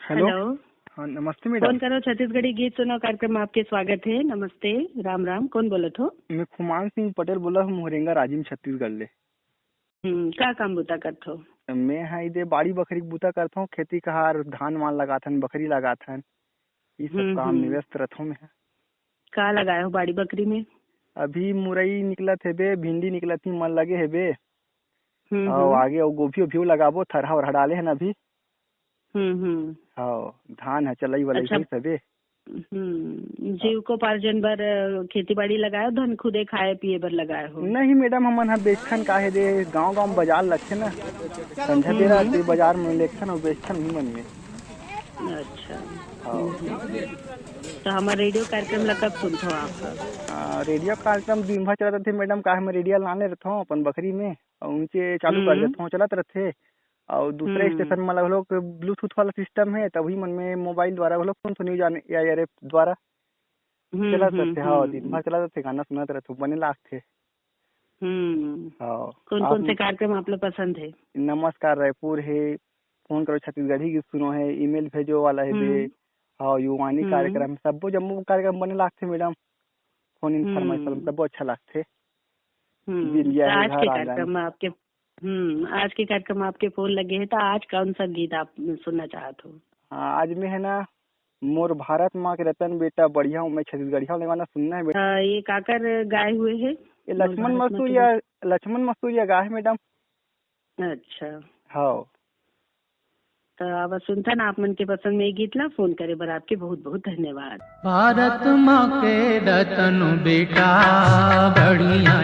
Hello. Hello. हाँ नमस्ते madam. Phone करो छत्तीसगढ़ी गीत सुनो कार्यक्रम में आपके स्वागत है। नमस्ते। राम राम। कौन बोलत हो? मैं खुमान सिंह पटेल बोला हूँ मोहरेंगा राजिम छत्तीसगढ़ ले। का काम बुता करत हो? मैं हाँ इधर बाड़ी बकरी के बूता करता हूँ, खेती कहार धान वान लगाथन, बकरी लगाथन, ये सब काम में व्यस्त रहता हूँ मैं। का लगाए हो बाड़ी बकरी में? अभी मुरई निकलत हेबे, भिंडी निकलत ही मन लगे हेबे और हम्म आगे और गोभी ओभी लगाबो, थरहा और डाले हैं अभी। हाँ धान है चलई वाला अच्छा। ही सबे। जीविकोपार्जन बर खेती बाड़ी लगाए हो, धन खुदे खाए पिए बर लगाए हो? नहीं मैडम, हमन हा बेचथन काहे दे, गांव में बाजार लगथे ना, संझा बेरा ते बाजार में लेथन और बेचथन ही मन में। अच्छा। हाँ। तो हमारा रेडियो कार्यक्रम ला कब सुनते हो आप? रेडियो कार्यक्रम दिन भर चलत थे मैडम, काहे मैं रेडियो लाने रहता हूँ अपन बकरी में और उनके चालू कर देता हूँ, चलत रहते। और दूसरे स्टेशन में लोग ब्लूटूथ वाला सिस्टम है, तभी मन में मोबाइल द्वारा लोग सुन सुनी जाने या एयर द्वारा चलत रहते। हाँ दिन भर चलत रहते, गाना सुनत रहते, बने लागते। हाँ। कौन कौन से कार्यक्रम आप लोग पसंद है? नमस्कार रायपुर है, फोन करो छत्तीसगढ़ी की सुनो है, ईमेल भेजो वाला है बे। हाँ युवानी कार्यक्रम सब जम्मू कार्यक्रम बने लागते मैडम, फोन इन्फॉर्मेशन सब अच्छा लागते। आज के कार्यक्रम में आपके फोन लगे हैं, तो आज कौन सा गीत आप सुनना चाहते हो? हाँ आज में है ना, मोर भारत माँ के रतन बेटा बढ़िया हूँ मैं छत्तीसगढ़िया गाना सुनना है। ये काकर गाए हुए है? ये लक्ष्मण मसूरिया गाए मैडम। अच्छा। हाँ तो अब सुनता ना आप मन के पसंद में ये गीत ला, फोन करे बर आपके बहुत बहुत धन्यवाद। भारत माँ के रतन बेटा बढ़िया